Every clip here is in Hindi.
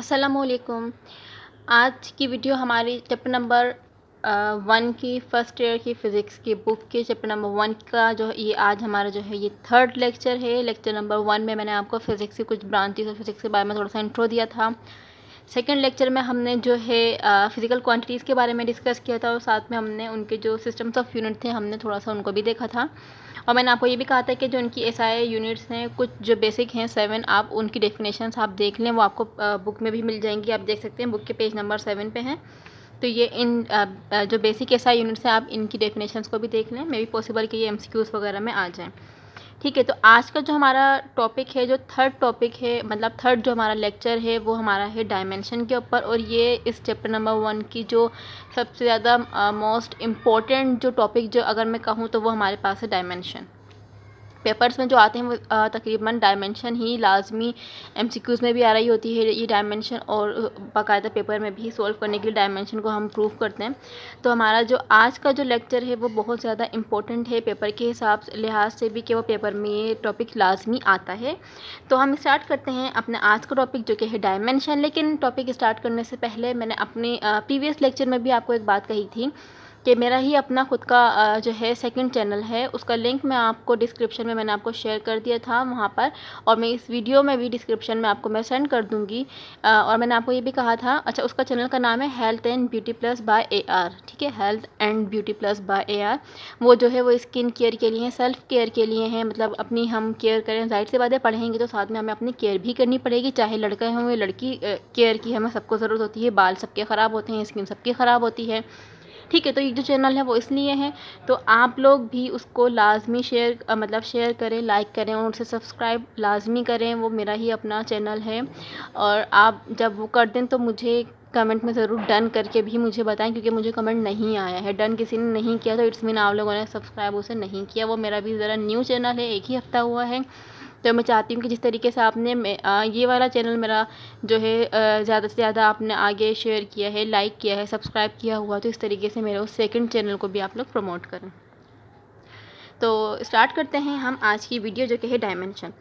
अस्सलामुअलैकुम। आज की वीडियो हमारी चैप्टर नंबर 1 की फर्स्ट ईयर की फ़िज़िक्स की बुक के चैप्टर नंबर 1 का जो ये आज हमारा जो है ये थर्ड लेक्चर है। लेक्चर नंबर 1 में मैंने आपको फ़िज़िक्स की कुछ ब्रांचेस और फ़िज़िक्स के बारे में थोड़ा सा इंट्रो दिया था। सेकेंड लेक्चर में हमने जो है फ़िज़िकल क्वांटिटीज़ के बारे में डिस्कस किया था और साथ में हमने उनके जो सिस्टम्स ऑफ यूनिट थे हमने थोड़ा सा उनको भी देखा था। और मैंने आपको ये भी कहा था कि जो उनकी एसआई यूनिट्स हैं कुछ जो बेसिक हैं 7, आप उनकी डेफिनेशंस आप देख लें, वो आपको बुक में भी मिल जाएंगी। आप देख सकते हैं बुक के पेज नंबर 7 पे हैं। तो ये इन जो बेसिक एसआई यूनिट्स हैं आप इनकी डेफिनेशंस को भी देख लें। मे बी पॉसिबल कि ये एमसीक्यूज़ वगैरह में आ जाएँ। ठीक है, तो आज का जो हमारा टॉपिक है, जो थर्ड टॉपिक है, मतलब थर्ड जो हमारा लेक्चर है वो हमारा है डायमेंशन के ऊपर। और ये इस चैप्टर नंबर 1 की जो सबसे ज़्यादा मोस्ट इम्पॉर्टेंट जो टॉपिक जो अगर मैं कहूँ तो वो हमारे पास है डायमेंशन। पेपर्स में जो आते हैं वो तकरीबन डायमेंशन ही लाजमी एमसीक्यूज़ में भी आ रही होती है ये डायमेंशन, और बाकायदा पेपर में भी सॉल्व करने के लिए डायमेंशन को हम प्रूव करते हैं। तो हमारा जो आज का जो लेक्चर है वो बहुत ज़्यादा इम्पोर्टेंट है पेपर के लिहाज से भी, कि वो पेपर में ये टॉपिक लाजमी आता है। तो हम स्टार्ट करते हैं अपने आज का टॉपिक जो कि है डायमेंशन। लेकिन टॉपिक स्टार्ट करने से पहले मैंने अपने प्रीवियस लेक्चर में भी आपको एक बात कही थी कि मेरा ही अपना खुद का जो है सेकंड चैनल है, उसका लिंक मैं आपको डिस्क्रिप्शन में मैंने आपको शेयर कर दिया था वहाँ पर, और मैं इस वीडियो में भी डिस्क्रिप्शन में आपको मैं सेंड कर दूँगी। और मैंने आपको ये भी कहा था, अच्छा उसका चैनल का नाम है health and beauty plus by AR। ठीक है, health and beauty plus by AR। वो जो है वो स्किन केयर के लिए है, सेल्फ केयर के लिए है, मतलब अपनी हम केयर करें। जाहिर सी बात है पढ़ेंगे तो साथ में हमें अपनी केयर भी करनी पड़ेगी, चाहे लड़का हो या लड़की। केयर की हमें सबको ज़रूरत होती है। बाल सबके ख़राब होते हैं, स्किन सबकी ख़राब होती है। ठीक है, तो ये जो चैनल है वो इसलिए है, तो आप लोग भी उसको लाजमी मतलब शेयर करें, लाइक करें और उसे सब्सक्राइब लाजमी करें। वो मेरा ही अपना चैनल है, और आप जब वो कर दें तो मुझे कमेंट में ज़रूर डन करके भी मुझे बताएं, क्योंकि मुझे कमेंट नहीं आया है। डन किसी ने नहीं किया तो इट्स मीन आप लोगों ने सब्सक्राइब उसे नहीं किया। वो मेरा भी ज़रा न्यू चैनल है, एक ही हफ़्ता हुआ है। तो मैं चाहती हूँ कि जिस तरीके से आपने ये वाला चैनल मेरा जो है ज़्यादा से ज़्यादा आपने आगे शेयर किया है, लाइक किया है, सब्सक्राइब किया हुआ, तो इस तरीके से मेरे उस सेकंड चैनल को भी आप लोग प्रमोट करें। तो स्टार्ट करते हैं हम आज की वीडियो जो कि है डायमेंशन।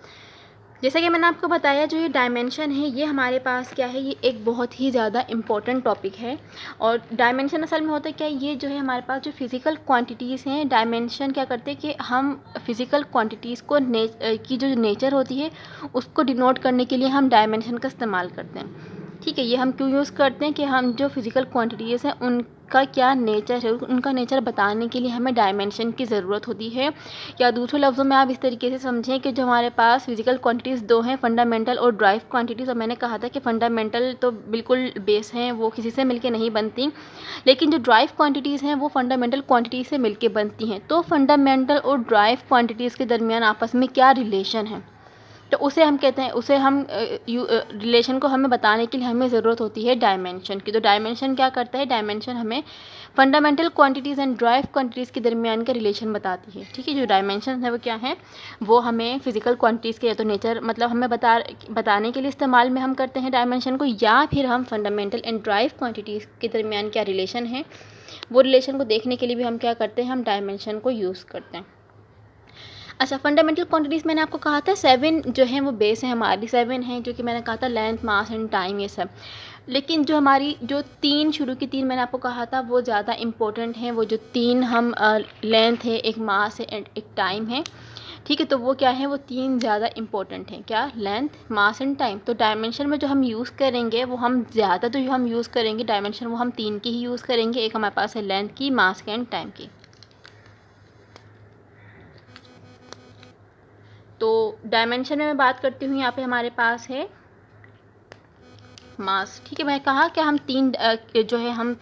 जैसा कि मैंने आपको बताया, जो ये डायमेंशन है ये हमारे पास क्या है, ये एक बहुत ही ज़्यादा इम्पोर्टेंट टॉपिक है। और डायमेंशन असल में होता है क्या, ये जो है हमारे पास जो फिज़िकल क्वांटिटीज़ हैं, डायमेंशन क्या करते हैं कि हम फिज़िकल क्वांटिटीज़ को की जो नेचर होती है उसको डिनोट करने के लिए हम डायमेंशन का इस्तेमाल करते हैं। ठीक है, ये हम क्यों यूज़ करते हैं कि हम जो फिज़िकल क्वांटिटीज़ हैं उनका क्या नेचर है, उनका नेचर बताने के लिए हमें डायमेंशन की ज़रूरत होती है। या दूसरे लफ्ज़ों में आप इस तरीके से समझें कि जो हमारे पास फिज़िकल क्वांटिटीज़ दो हैं, फंडामेंटल और ड्राइव क्वांटिटीज़। और मैंने कहा था कि फंडामेंटल तो बिल्कुल बेस हैं, वो किसी से मिलके नहीं बनती, लेकिन जो ड्राइव क्वांटिटीज़ हैं वो फंडामेंटल क्वांटिटीज़ से मिलके बनती हैं। तो फंडामेंटल और ड्राइव क्वांटिटीज़ के दरमियान आपस में क्या रिलेशन है, तो उसे हम कहते हैं, उसे हम रिलेशन को हमें बताने के लिए हमें ज़रूरत होती है डायमेंशन की। तो डायमेंशन क्या करता है, डायमेंशन हमें fundamental quantities and drive quantities के दरमियान का रिलेशन बताती है। ठीक है, जो डायमेंशन है वो क्या है, वो हमें फिजिकल क्वांटिटीज़ के या तो नेचर मतलब हमें बताने के लिए इस्तेमाल में हम करते हैं डायमेंशन को, या फिर हम फंडामेंटल एंड ड्राइव क्वांटिटीज़ के दरमियान क्या रिलेशन है वो रिलेशन को देखने के लिए भी हम क्या करते हैं, हम डायमेंशन को यूज़ करते हैं। अच्छा, फंडामेंटल क्वांटिटीज़ मैंने आपको कहा था 7 जो है वो बेस है हमारी, 7 हैं जो कि मैंने कहा था लेंथ, मास एंड टाइम, ये सब। लेकिन जो हमारी जो 3 शुरू की 3 मैंने आपको कहा था वो ज़्यादा इंपॉर्टेंट हैं। वो जो 3 हम लेंथ है, एक मास है एंड एक टाइम है। ठीक है, तो वो क्या है, वो 3 ज़्यादा इंपॉर्टेंट हैं, क्या, लेंथ, मास एंड टाइम। तो डायमेंशन में जो हम यूज़ करेंगे वो हम ज़्यादा जो हम यूज़ करेंगे डायमेंशन, वो हम 3 की ही यूज़ करेंगे। एक हमारे पास है लेंथ की, मास की एंड टाइम की। तो डायमेंशन में मैं बात करती हूँ, यहाँ पे हमारे पास है मास। ठीक है, मैं कहा कि हम 3 जो है हम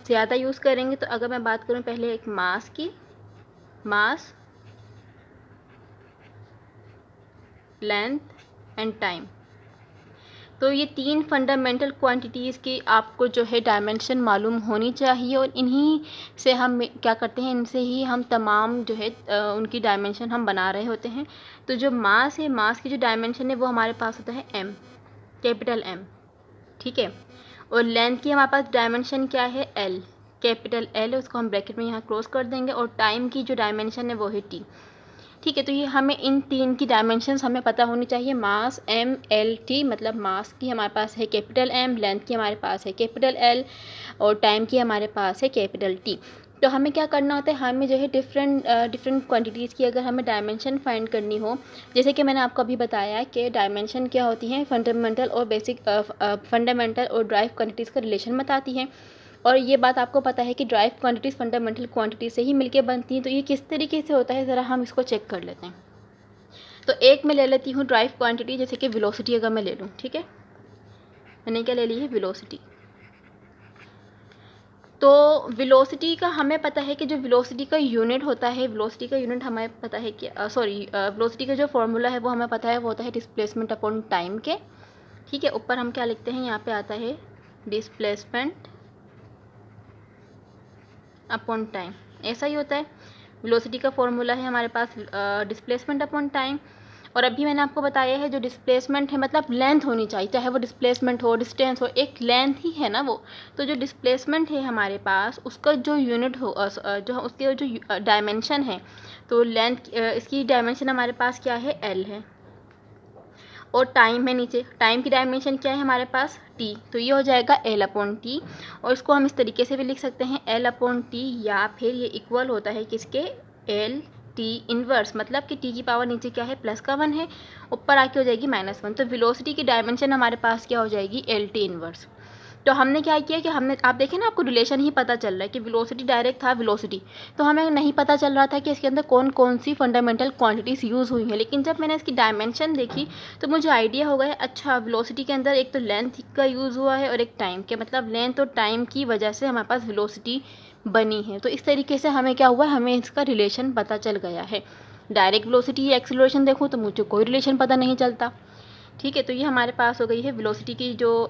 ज़्यादा यूज़ करेंगे। तो अगर मैं बात करूँ पहले एक मास की, मास, लेंथ एंड टाइम, तो ये 3 फंडामेंटल क्वांटिटीज़ की आपको जो है डायमेंशन मालूम होनी चाहिए। और इन्हीं से हम क्या करते हैं, इनसे ही हम तमाम जो है उनकी डायमेंशन हम बना रहे होते हैं। तो जो मास है, मास की जो डायमेंशन है वो हमारे पास होता है M, कैपिटल M। ठीक है, और लेंथ की हमारे पास डायमेंशन क्या है, L, कैपिटल L, उसको हम ब्रैकेट में यहाँ क्रॉस कर देंगे। और टाइम की जो डायमेंशन है वो है T। ठीक है। तो ये हमें इन तीन की डायमेंशंस हमें पता होनी चाहिए। मास एम एल टी, मतलब मास की हमारे पास है कैपिटल एम, लेंथ की हमारे पास है कैपिटल एल, और टाइम की हमारे पास है कैपिटल टी। तो हमें क्या करना होता है, हमें जो है डिफरेंट क्वांटिटीज़ की अगर हमें डायमेंशन फाइंड करनी हो, जैसे कि मैंने आपको अभी बताया कि डायमेंशन क्या होती हैं, फंडामेंटल और बेसिक फंडामेंटल और ड्राइव क्वांटिटीज़ का रिलेशन बताती हैं। और ये बात आपको पता है कि ड्राइव क्वांटिटीज़ फंडामेंटल क्वांटिटी से ही मिलके बनती हैं। तो ये किस तरीके से होता है, ज़रा हम इसको चेक कर लेते हैं। तो एक मैं ले लेती हूँ ड्राइव क्वांटिटी, जैसे कि वेलोसिटी अगर मैं ले लूँ, ठीक है, मैंने क्या ले ली है, वेलोसिटी। तो वेलोसिटी का हमें पता है कि जो वेलोसिटी का यूनिट होता है, वेलोसिटी का यूनिट हमें पता है कि वेलोसिटी का जो फॉर्मूला है वो हमें पता है, वो होता है डिस्प्लेसमेंट अपॉन टाइम के। ठीक है, ऊपर हम क्या लिखते हैं, यहाँ पे आता है डिस्प्लेसमेंट अपॉन टाइम, ऐसा ही होता है। वेलोसिटी का फॉर्मूला है हमारे पास डिस्प्लेसमेंट अपॉन टाइम। और अभी मैंने आपको बताया है जो डिस्प्लेसमेंट है मतलब लेंथ होनी चाहिए, चाहे वो डिस्प्लेसमेंट हो, डिस्टेंस हो, एक लेंथ ही है ना वो। तो जो डिस्प्लेसमेंट है हमारे पास, उसका जो यूनिट हो जो उसके जो डायमेंशन है, तो लेंथ इसकी डायमेंशन हमारे पास क्या है, एल है। और टाइम है नीचे, टाइम की डायमेंशन क्या है हमारे पास, टी। तो ये हो जाएगा एल अपॉन टी। और इसको हम इस तरीके से भी लिख सकते हैं, एल अपॉन टी, या फिर ये इक्वल होता है किसके, एल टी इन्वर्स, मतलब कि टी की पावर नीचे क्या है, +1 है, ऊपर आके हो जाएगी -1। तो वेलोसिटी की डायमेंशन हमारे पास क्या हो जाएगी, एल टी इन्वर्स। तो हमने क्या किया कि हमने, आप देखें ना, आपको रिलेशन ही पता चल रहा है कि वेलोसिटी डायरेक्ट था वेलोसिटी, तो हमें नहीं पता चल रहा था कि इसके अंदर कौन कौन सी फंडामेंटल क्वांटिटीज़ यूज़ हुई हैं। लेकिन जब मैंने इसकी डायमेंशन देखी तो मुझे आइडिया हो गया, अच्छा वेलोसिटी के अंदर एक तो लेंथ का यूज़ हुआ है और एक टाइम के, मतलब लेंथ और टाइम की वजह से हमारे पास वेलोसिटी बनी है। तो इस तरीके से हमें क्या हुआ, हमें इसका रिलेशन पता चल गया है। डायरेक्ट वेलोसिटी या एक्सीलरेशन देखूँ तो मुझे कोई रिलेशन पता नहीं चलता। ठीक है, तो ये हमारे पास हो गई है वेलोसिटी की जो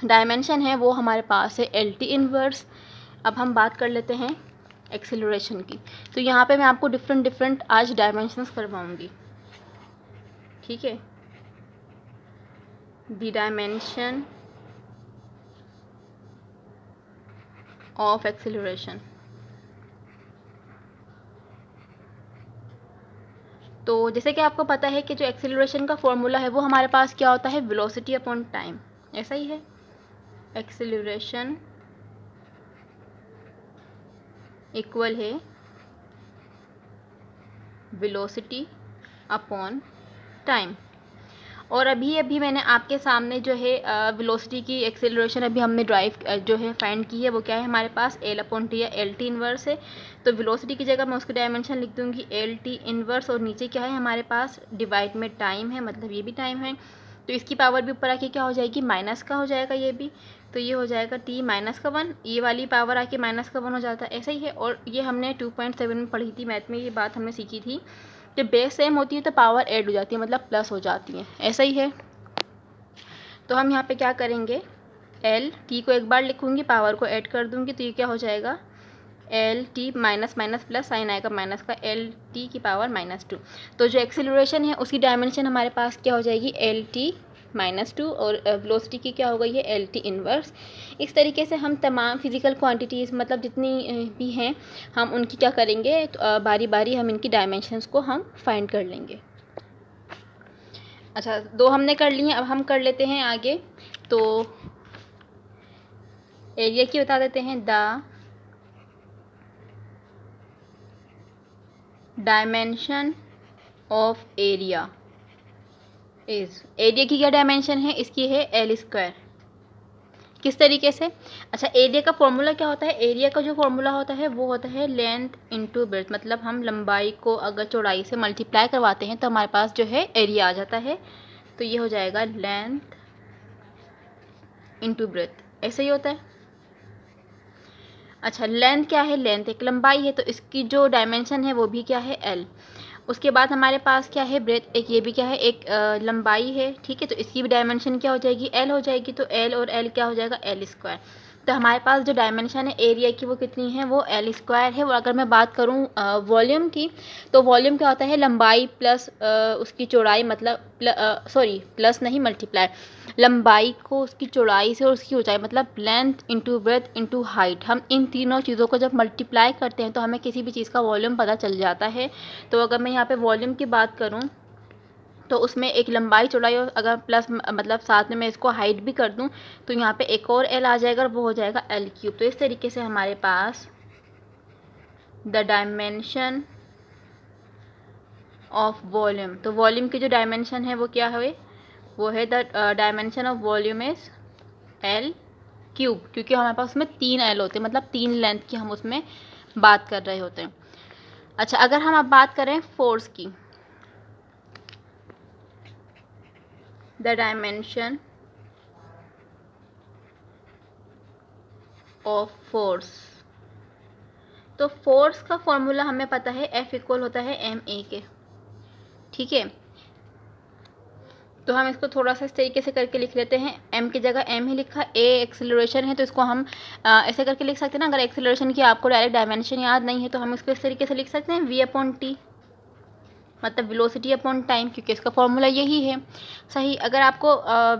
डायमेंशन है, वो हमारे पास है एल टी इन्वर्स। अब हम बात कर लेते हैं एक्सेलरेशन की। तो यहाँ पे मैं आपको डिफरेंट आज डायमेंशंस करवाऊँगी। ठीक है, द डायमेंशन ऑफ एक्सेलरेशन। तो जैसे कि आपको पता है कि जो एक्सेलरेशन का फॉर्मूला है वो हमारे पास क्या होता है, वेलोसिटी अपॉन टाइम, ऐसा ही है। एक्सेलरेशन इक्वल है वेलोसिटी अपॉन टाइम। और अभी मैंने आपके सामने जो है वेलोसिटी की एक्सेलरेशन अभी हमने ड्राइव जो है फाइंड की है, वो क्या है हमारे पास, एल अपॉन टी या एल टी इन्वर्स है। तो वेलोसिटी की जगह मैं उसकी डायमेंशन लिख दूंगी एल टी इन्वर्स, और नीचे क्या है हमारे पास, डिवाइड में टाइम है, मतलब ये भी टाइम है। तो इसकी पावर भी ऊपर आके क्या हो जाएगी, माइनस का हो जाएगा ये भी। तो ये हो जाएगा टी -1, ये वाली पावर आके -1 हो जाता है, ऐसा ही है। और ये हमने 2.7 में पढ़ी थी मैथ में, ये बात हमने सीखी थी, जब बेस सेम होती है तो पावर ऐड हो जाती है, मतलब प्लस हो जाती है, ऐसा ही है। तो हम यहाँ पे क्या करेंगे, एल टी को एक बार लिखूँगी, पावर को ऐड कर दूँगी, तो ये क्या हो जाएगा, L T minus minus plus, sign आएगा माइनस का, एल टी की पावर -2। तो जो एक्सेलरेशन है उसकी डायमेंशन हमारे पास क्या हो जाएगी, एल टी -2, और वेलोसिटी की क्या हो गई है, एल टी इन्वर्स। इस तरीके से हम तमाम फिजिकल क्वांटिटीज़, मतलब जितनी भी हैं, हम उनकी क्या करेंगे, तो बारी बारी हम इनकी डायमेंशंस को हम फाइंड कर लेंगे। अच्छा, 2 हमने कर लिए, अब हम कर लेते हैं आगे। तो एरिया की बता देते हैं, the dimension of area is, area की क्या डायमेंशन है, इसकी है L²। किस तरीके से, अच्छा, एरिया का फॉर्मूला क्या होता है, एरिया का जो फॉर्मूला होता है वो होता है लेंथ इनटू ब्रेड्थ, मतलब हम लंबाई को अगर चौड़ाई से मल्टीप्लाई करवाते हैं तो हमारे पास जो है एरिया आ जाता है। तो ये हो जाएगा लेंथ इनटू ब्रेड्थ, ऐसे ही होता है। अच्छा, लेंथ क्या है, लेंथ एक लंबाई है, तो इसकी जो डायमेंशन है वो भी क्या है, एल। उसके बाद हमारे पास क्या है, ब्रेथ, एक ये भी क्या है, एक लंबाई है। ठीक है, तो इसकी भी डायमेंशन क्या हो जाएगी, एल हो जाएगी। तो एल और एल क्या हो जाएगा, L²। तो हमारे पास जो डायमेंशन है एरिया की वो कितनी है, वो एल स्क्वायर है। और अगर मैं बात करूँ वॉल्यूम की, तो वॉल्यूम क्या होता है, लंबाई प्लस उसकी चौड़ाई, मतलब प्लस नहीं मल्टीप्लाई, लंबाई को उसकी चौड़ाई से और उसकी ऊंचाई, मतलब length into breadth into height. हम इन तीनों चीज़ों को जब मल्टीप्लाई करते हैं तो हमें किसी भी चीज़ का वॉल्यूम पता चल जाता है। तो अगर मैं यहाँ पे वॉल्यूम की बात करूँ तो उसमें एक लंबाई चौड़ाई और अगर प्लस मतलब साथ में मैं इसको हाइट भी कर दूं तो यहाँ पे एक और एल आ जाएगा और वो हो जाएगा एल क्यूब। तो इस तरीके से हमारे पास द डायमेंशन ऑफ वॉल्यूम, तो वॉल्यूम की जो डायमेंशन है वो क्या है, वो है the dimension of volume is L cube, क्योंकि हमारे पास उसमें 3 एल होते हैं, मतलब 3 लेंथ की हम उसमें बात कर रहे होते हैं। अच्छा, अगर हम अब बात करें फोर्स की, द डायमेंशन ऑफ फोर्स, तो फोर्स का फॉर्मूला हमें पता है, F इक्वल होता है एम ए के, ठीक है। तो हम इसको थोड़ा सा इस तरीके से करके लिख लेते हैं, m की जगह m ही लिखा, a एक्सेलरेशन है तो इसको हम ऐसे करके लिख सकते हैं ना। अगर एक्सेलरेशन की आपको डायरेक्ट डायमेंशन याद नहीं है तो हम इसको इस तरीके से लिख सकते हैं v/t, मतलब वेलोसिटी अपॉन टाइम, क्योंकि इसका फॉर्मूला यही है। सही, अगर आपको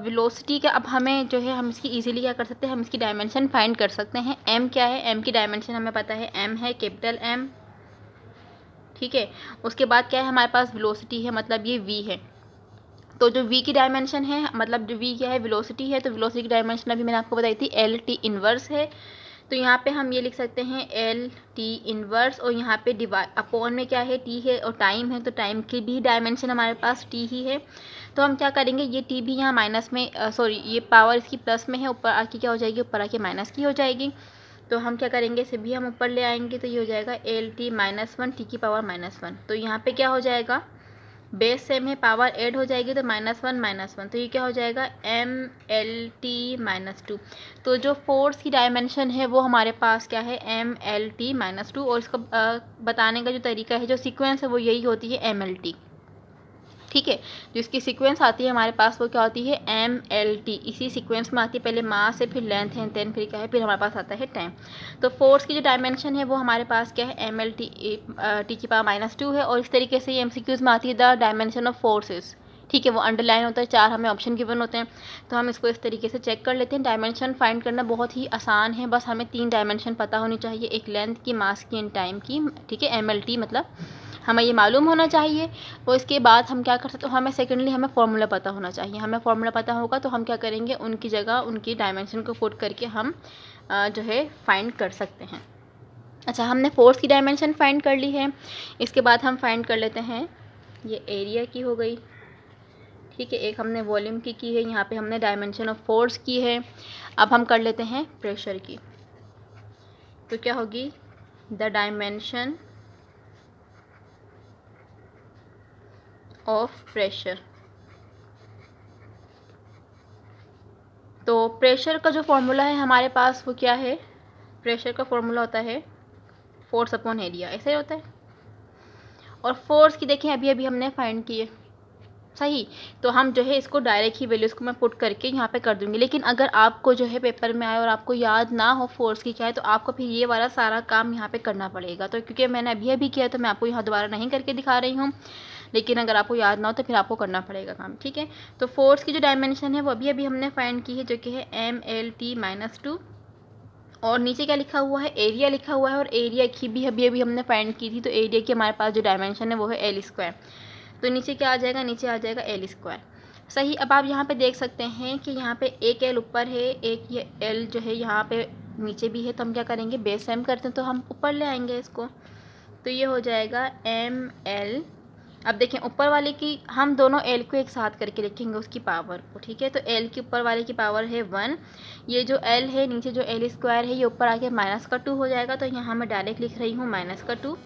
वेलोसिटी का, अब हमें जो है हम इसकी इजीली क्या कर सकते हैं, हम इसकी डायमेंशन फाइंड कर सकते हैं। m क्या है, m की डायमेंशन हमें पता है, m है कैपिटल M, ठीक है। उसके बाद क्या है हमारे पास, वेलोसिटी है, मतलब ये v है। तो जो v की डायमेंशन है, मतलब जो v क्या है, वेलोसिटी है, तो वेलोसिटी की डायमेंशन अभी मैंने आपको बताई थी एल टी इनवर्स है। तो यहाँ पे हम ये लिख सकते हैं एल टी इनवर्स, और यहाँ पे डिवाइड अपॉन में क्या है, t है और टाइम है, तो टाइम की भी डायमेंशन हमारे पास t ही है। तो हम क्या करेंगे, ये t भी यहाँ माइनस में सॉरी ये पावर इसकी प्लस में है, ऊपर आके क्या हो जाएगी, ऊपर आके माइनस की हो जाएगी। तो हम क्या करेंगे, इसे भी हम ऊपर ले आएंगे, तो ये हो जाएगा L T minus one T की पावर -1। तो यहाँ पे क्या हो जाएगा, बेस सेम है, पावर ऐड हो जाएगी तो -1, तो ये क्या हो जाएगा, एम एल टी -2। तो जो फोर्स की डायमेंशन है वो हमारे पास क्या है, एम एल टी -2, और इसको बताने का जो तरीका है, जो सीक्वेंस है वो यही होती है एम एल टी, ठीक है। जो इसकी सीक्वेंस आती है हमारे पास वो क्या होती है, एम एल टी, इसी सीक्वेंस में आती है, पहले मास है, फिर लेंथ है, देन फिर क्या है, फिर हमारे पास आता है टाइम। तो फोर्स की जो डायमेंशन है वो हमारे पास क्या है, एम एल टी टी की पावर -2 है। और इस तरीके से ये एमसीक्यूज में आती है द डायमेंशन ऑफ फोर्सेस, ठीक है। वो अंडरलाइन होता है, 4 हमें ऑप्शन गिवन होते हैं, तो हम इसको इस तरीके से चेक कर लेते हैं। डायमेंशन फाइंड करना बहुत ही आसान है, बस हमें 3 डायमेंशन पता होनी चाहिए, एक लेंथ की, मास की एंड टाइम की, ठीक है। एम एल टी मतलब हमें ये मालूम होना चाहिए। और इसके बाद हम क्या कर सकते हैं, हमें सेकेंडली हमें फॉर्मूला पता होना चाहिए। हमें फॉर्मूला पता होगा तो हम क्या करेंगे, उनकी जगह उनकी डायमेंशन को पुट करके हम जो है फाइंड कर सकते हैं। अच्छा, हमने फोर्स की डायमेंशन फाइंड कर ली है। इसके बाद हम फाइंड कर लेते हैं, ये एरिया की हो गई, ठीक है। एक हमने वॉल्यूम की है, यहाँ पे हमने डायमेंशन ऑफ फोर्स की है। अब हम कर लेते हैं प्रेशर की, तो क्या होगी, द डायमेंशन ऑफ प्रेशर। तो प्रेशर का जो फॉर्मूला है हमारे पास वो क्या है, प्रेशर का फॉर्मूला होता है फोर्स अपॉन एरिया, ऐसा ही होता है। और फोर्स की देखें अभी अभी हमने फाइंड की है, सही। तो हम जो है इसको डायरेक्ट ही वैल्यूज़ को मैं पुट करके यहाँ पे कर दूँगी। लेकिन अगर आपको जो है पेपर में आए और आपको याद ना हो फोर्स की क्या है, तो आपको फिर ये वाला सारा काम यहाँ पे करना पड़ेगा। तो क्योंकि मैंने अभी अभी किया तो मैं आपको यहाँ दोबारा नहीं करके दिखा रही हूँ, लेकिन अगर आपको याद ना हो तो फिर आपको करना पड़ेगा काम, ठीक है। तो फोर्स की जो डायमेंशन है वो अभी अभी हमने फाइंड की है, जो कि है एम एल टी -2। और नीचे क्या लिखा हुआ है, एरिया लिखा हुआ है, और एरिया की भी अभी अभी हमने फाइंड की थी। तो एरिया की हमारे पास जो डायमेंशन है वो है एल स्क्वायर। तो नीचे क्या आ जाएगा, नीचे आ जाएगा एल स्क्वायर, सही। अब आप यहाँ पे देख सकते हैं कि यहाँ पे एक एल ऊपर है, एक ये एल जो है यहाँ पे नीचे भी है। तो हम क्या करेंगे, बेस सेम करते हैं तो हम ऊपर ले आएंगे इसको, तो ये हो जाएगा एम एल। अब देखें ऊपर वाले की, हम दोनों एल को एक साथ करके लिखेंगे उसकी पावर को, ठीक है। तो एल के ऊपर वाले की पावर है 1, ये जो एल है नीचे जो एल स्क्वायर है ये ऊपर आके -2 हो जाएगा। तो यहाँ मैं डायरेक्ट लिख रही हूँ -2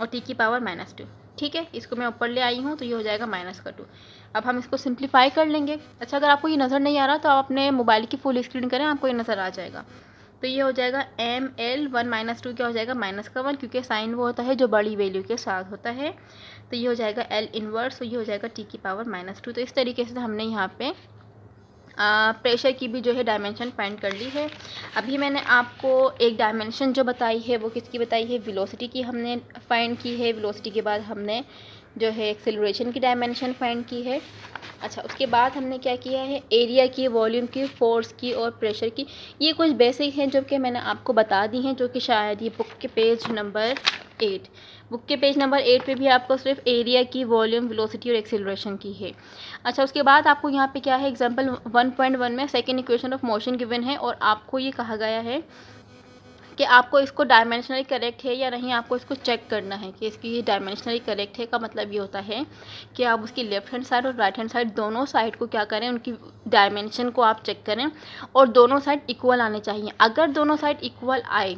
और टी की पावर -2, ठीक है। इसको मैं ऊपर ले आई हूँ तो ये हो जाएगा -2। अब हम इसको सिंप्लीफाई कर लेंगे। अच्छा, अगर आपको ये नज़र नहीं आ रहा तो आप अपने मोबाइल की फुल स्क्रीन करें, आपको ये नज़र आ जाएगा। तो ये हो जाएगा एम एल 1 -2 क्या हो जाएगा, -1, क्योंकि साइन वो होता है जो बड़ी वैल्यू के साथ होता है। तो ये हो जाएगा एल इनवर्स, तो ये हो जाएगा टी की पावर -2। तो इस तरीके से हमने यहाँ पे प्रेशर की भी जो है डायमेंशन फाइंड कर ली है। अभी मैंने आपको एक डायमेंशन जो बताई है वो किसकी बताई है, वेलोसिटी की हमने फाइंड की है। वेलोसिटी के बाद हमने जो है एक्सेलरेशन की डायमेंशन फाइंड की है। अच्छा, उसके बाद हमने क्या किया है, एरिया की, वॉल्यूम की, फोर्स की और प्रेशर की। ये कुछ बेसिक हैं जो कि मैंने आपको बता दी हैं, जो कि शायद ये बुक के पेज नंबर 8 पे भी आपको सिर्फ एरिया की, वॉल्यूम, वेलोसिटी और एक्सेलरेशन की है। अच्छा, उसके बाद आपको यहाँ पे क्या है, एग्जांपल 1.1 में second equation of motion given है और आपको ये कहा गया है कि आपको इसको डायमेंशनली करेक्ट है या नहीं, आपको इसको चेक करना है कि इसकी ये डायमेंशनली करेक्ट है। का मतलब ये होता है कि आप उसकी लेफ्ट हैंड साइड और राइट हैंड साइड दोनों साइड को क्या करें, उनकी डायमेंशन को आप चेक करें और दोनों साइड इक्वल आने चाहिए। अगर दोनों साइड इक्वल आए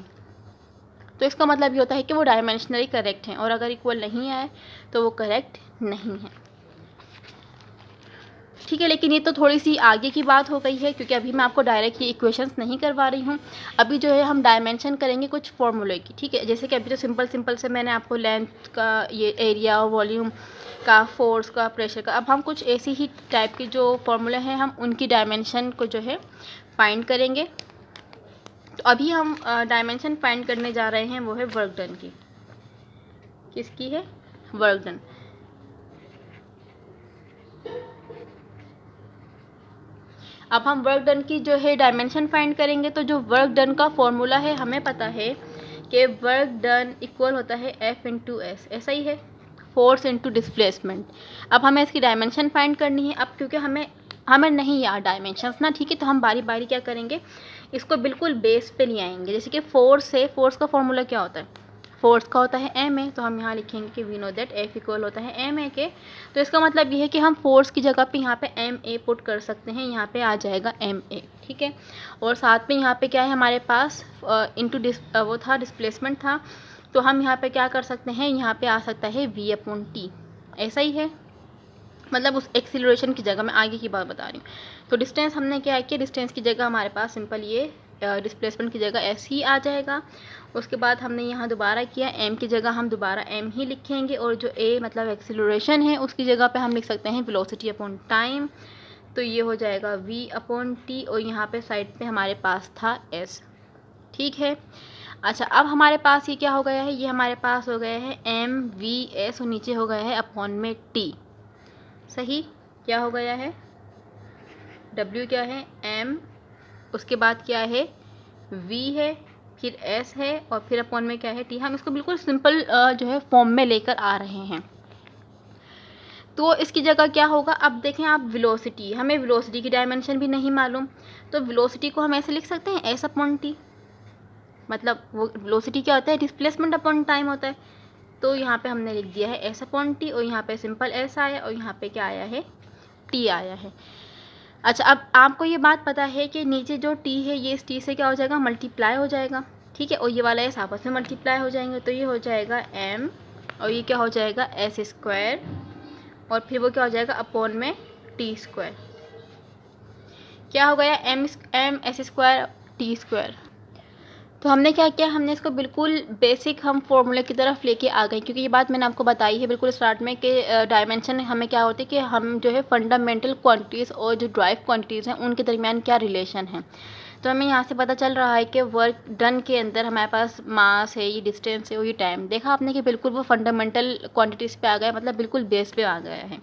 तो इसका मतलब ये होता है कि वो डायमेंशनली करेक्ट हैं, और अगर इक्वल नहीं आए तो वो करेक्ट नहीं है। ठीक है, लेकिन ये तो थोड़ी सी आगे की बात हो गई है, क्योंकि अभी मैं आपको डायरेक्ट ये इक्वेशंस नहीं करवा रही हूँ। अभी जो है हम डायमेंशन करेंगे कुछ फॉर्मूले की। ठीक है, जैसे कि अभी तो सिंपल से मैंने आपको लेंथ का, ये एरिया, वॉल्यूम का, फोर्स का, प्रेशर का, अब हम कुछ ऐसी ही टाइप के जो फॉर्मूले हैं हम उनकी डायमेंशन को जो है फाइंड करेंगे। तो अभी हम डायमेंशन फाइंड करने जा रहे हैं, वो है वर्क डन की। किसकी है, वर्क डन। अब हम वर्क डन की जो है डायमेंशन फाइंड करेंगे। तो जो वर्क डन का फॉर्मूला है, हमें पता है कि वर्क डन इक्वल होता है F इंटू एस, ऐसा ही है, फोर्स इंटू डिस्प्लेसमेंट। अब हमें इसकी डायमेंशन फाइंड करनी है। अब क्योंकि हमें नहीं याद डायमेंशंस ना, ठीक है, तो हम बारी बारी क्या करेंगे, इसको बिल्कुल बेस पे ले आएंगे। जैसे कि फोर्स है, फोर्स का फॉर्मूला क्या होता है, फोर्स का होता है एम ए, तो हम यहाँ लिखेंगे कि we know that F equal होता है एम ए के। तो इसका मतलब ये है कि हम फोर्स की जगह पे यहाँ पे एम ए पुट कर सकते हैं, यहाँ पे आ जाएगा एम ए। ठीक है, और साथ में यहाँ पे क्या है हमारे पास, इंटू वो था, डिस्प्लेसमेंट था, तो हम यहाँ पे क्या कर सकते हैं, यहाँ पे आ सकता है वी अपॉन टी, ऐसा ही है। मतलब उस एक्सीलरेशन की जगह, मैं आगे की बात बता रही हूँ। तो डिस्टेंस हमने क्या किया, डिस्टेंस की जगह हमारे पास सिंपल ये डिस्प्लेसमेंट की जगह एस ही आ जाएगा। उसके बाद हमने यहाँ दोबारा किया, एम की जगह हम दोबारा एम ही लिखेंगे, और जो ए मतलब एक्सीलरेशन है उसकी जगह पे हम लिख सकते हैं वेलोसिटी अपॉन टाइम, तो ये हो जाएगा वी अपॉन टी, और यहाँ पे साइड पे हमारे पास था एस। ठीक है, अच्छा, अब हमारे पास ये क्या हो गया है, ये हमारे पास हो गया है एम वी एस, और नीचे हो गया है अपॉन में टी। सही, क्या हो गया है, W क्या है, M, उसके बाद क्या है, V है, फिर S है, और फिर अपॉन में क्या है, T। हम इसको बिल्कुल सिंपल जो है फॉर्म में लेकर आ रहे हैं। तो इसकी जगह क्या होगा, अब देखें आप, वेलोसिटी, हमें वेलोसिटी की डायमेंशन भी नहीं मालूम, तो वेलोसिटी को हम ऐसे लिख सकते हैं S अपॉन टी। मतलब वो वेलोसिटी क्या होता है, डिस्प्लेसमेंट अपॉन टाइम होता है। तो यहाँ पे हमने लिख दिया है S अपॉन टी, और यहाँ पे सिंपल S आया, और यहाँ पे क्या आया है, T आया है। अच्छा, अब आपको ये बात पता है कि नीचे जो T है, ये इस T से क्या हो जाएगा, मल्टीप्लाई हो जाएगा। ठीक है, और ये वाला S आपस में मल्टीप्लाई हो जाएंगे, तो ये हो जाएगा M, और ये क्या हो जाएगा S स्क्वायर, और फिर वो क्या हो जाएगा अपॉन में T स्क्वायर। क्या हो गया, M S square T square. तो हमने क्या किया, हमने इसको बिल्कुल बेसिक हम फॉर्मूले की तरफ लेके आ गए, क्योंकि ये बात मैंने आपको बताई है बिल्कुल स्टार्ट में कि डायमेंशन हमें क्या होती है कि हम जो है फंडामेंटल क्वांटिटीज़ और जो ड्राइव क्वांटिटीज़ हैं उनके दरमियान क्या रिलेशन है। तो हमें यहाँ से पता चल रहा है कि वर्क डन के अंदर हमारे पास मास है, ये डिस्टेंस है और ये टाइम, देखा आपने कि बिल्कुल वो फंडामेंटल क्वांटिटीज़ पे आ गया, मतलब बिल्कुल बेस पे आ गया है।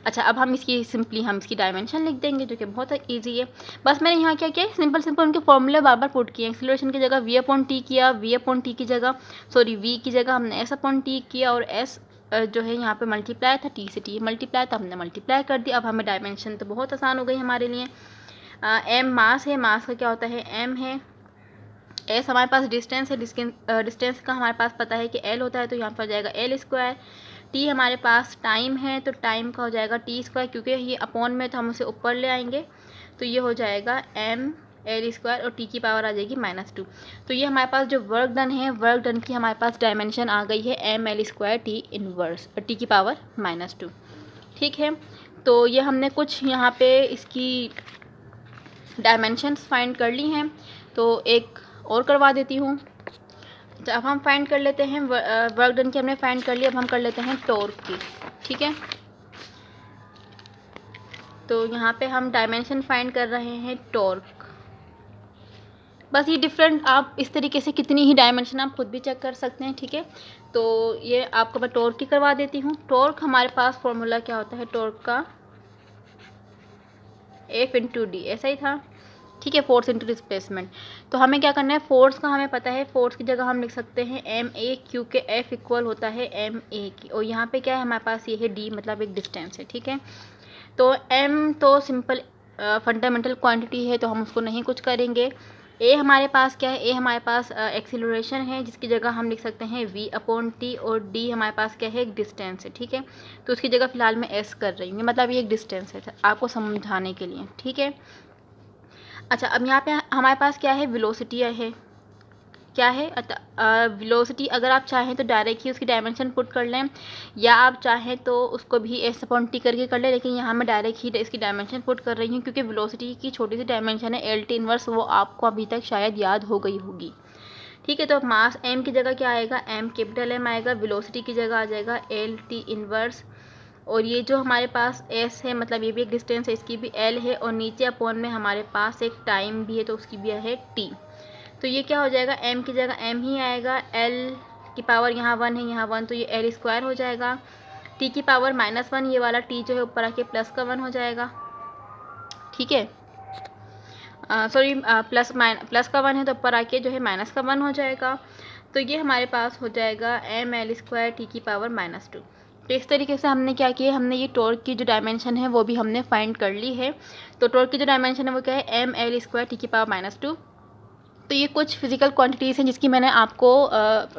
अच्छा, अब हम इसकी डायमेंशन लिख देंगे, जो कि बहुत ईजी है। बस मैंने यहाँ क्या किया, सिंपल उनके फॉर्मूले बार बार पुट किए। एक्सीलरेशन की जगह वी अपॉन टी किया, वी अपॉन टी की जगह, सॉरी, वी की जगह हमने एस अपॉन टी किया, और एस जो है यहाँ पे मल्टीप्लाई था, टी से टी मल्टीप्लाई था, हमने मल्टीप्लाई कर दिया। अब हमें डायमेंशन तो बहुत आसान हो गई हमारे लिए। एम मास है, मास का क्या होता है, एम है। एस हमारे पास डिस्टेंस है, डिस्टेंस का हमारे पास पता है कि एल होता है, तो यहाँ पर जाएगा एल स्क्वायर। टी हमारे पास टाइम है, तो टाइम का हो जाएगा टी स्क्वायर, क्योंकि ये अपॉन में तो हम उसे ऊपर ले आएंगे, तो ये हो जाएगा एम एल स्क्वायर, और टी की पावर आ जाएगी -2। तो ये हमारे पास जो वर्क डन है, वर्क डन की हमारे पास डायमेंशन आ गई है M L square T inverse, T की पावर -2। ठीक है, तो ये हमने कुछ यहाँ पे इसकी डायमेंशंस फाइंड कर ली हैं, तो एक और करवा देती हूँ। तो अब हम फाइंड कर लेते हैं, वर्क डन की हमने फाइंड कर लिया, अब हम कर लेते हैं टॉर्क की। ठीक है, तो यहाँ पे हम डायमेंशन फाइंड कर रहे हैं टॉर्क। बस ये डिफरेंट, आप इस तरीके से कितनी ही डायमेंशन आप खुद भी चेक कर सकते हैं, ठीक है। तो ये आपको मैं टॉर्क की करवा देती हूँ। टॉर्क हमारे पास फॉर्मूला क्या होता है टॉर्क का, F/d, ऐसा ही था, ठीक है, फोर्स इंटू डिस्प्लेसमेंट। तो हमें क्या करना है, फोर्स का हमें पता है, फोर्स की जगह हम लिख सकते हैं ma, क्योंकि F इक्वल होता है ma की, और यहाँ पे क्या है हमारे पास ये है d, मतलब एक डिस्टेंस है, ठीक है। तो m तो सिंपल फंडामेंटल क्वांटिटी है, तो हम उसको नहीं कुछ करेंगे। a हमारे पास क्या है, a हमारे पास एक्सीलरेशन है, जिसकी जगह हम लिख सकते हैं v/t, और d हमारे पास क्या है, एक डिस्टेंस है, ठीक है। तो उसकी जगह फ़िलहाल मैं s कर रही हूँ, मतलब ये एक डिस्टेंस है आपको समझाने के लिए, ठीक है। अच्छा, अब यहाँ पे हमारे पास क्या है, वेलोसिटी है, क्या है, वेलोसिटी अगर आप चाहें तो डायरेक्ट ही उसकी डायमेंशन पुट कर लें, या आप चाहें तो उसको भी s/t करके कर लें, लेकिन यहाँ मैं डायरेक्ट ही इसकी डायमेंशन पुट कर रही हूँ, क्योंकि वेलोसिटी की छोटी सी डायमेंशन है LT इनवर्स, वो आपको अभी तक शायद याद हो गई होगी, ठीक है। तो मास m की जगह क्या आएगा, m कैपिटल M आएगा, वेलोसिटी की जगह आ जाएगा LT इनवर्स, और ये जो हमारे पास s है, मतलब ये भी एक डिस्टेंस है, इसकी भी l है, और नीचे अपॉन में हमारे पास एक टाइम भी है, तो उसकी भी है t। तो ये क्या हो जाएगा, m की जगह m ही आएगा, l की पावर यहाँ 1 है, यहाँ 1, तो ये l स्क्वायर हो जाएगा, t की पावर -1, ये वाला t जो है ऊपर आके +1 हो जाएगा, ठीक है। सॉरी, प्लस का 1 है, तो ऊपर आके जो है -1 हो जाएगा। तो ये हमारे पास हो जाएगा ml² t की पावर -2। तो इस तरीके से हमने क्या किया, हमने ये टॉर्क की जो डायमेंशन है वो भी हमने फाइंड कर ली है। तो टॉर्क की जो डायमेंशन है वो क्या है, ml² t की पावर -2। तो ये कुछ फिजिकल क्वांटिटीज़ हैं जिसकी मैंने आपको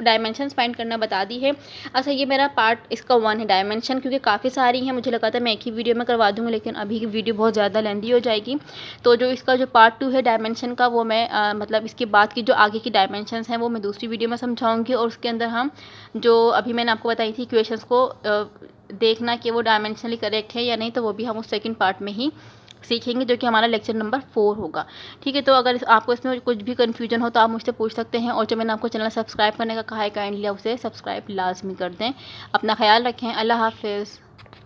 डायमेंशंस फाइंड करना बता दी है। अच्छा, ये मेरा पार्ट इसका 1 है डायमेंशन, क्योंकि काफ़ी सारी हैं, मुझे लगा था मैं एक ही वीडियो में करवा दूँगी, लेकिन अभी की वीडियो बहुत ज़्यादा लेंदी हो जाएगी। तो जो इसका जो पार्ट 2 है डायमेंशन का, वो मैं मतलब इसके बाद की जो आगे की डायमेंशंस हैं वो मैं दूसरी वीडियो में समझाऊँगी, और उसके अंदर हम जो अभी मैंने आपको बताई थी इक्वेशंस को देखना कि वो डायमेंशनली करेक्ट है या नहीं, तो वो भी हम उस सेकेंड पार्ट में ही सीखेंगे, जो कि हमारा लेक्चर नंबर 4 होगा, ठीक है। तो अगर आपको इसमें कुछ भी कन्फ्यूजन हो तो आप मुझसे पूछ सकते हैं, और जो मैंने आपको चैनल सब्सक्राइब करने का कहा है, काइंडली उसे सब्सक्राइब लाजमी कर दें। अपना ख्याल रखें, अल्लाह हाफिज़।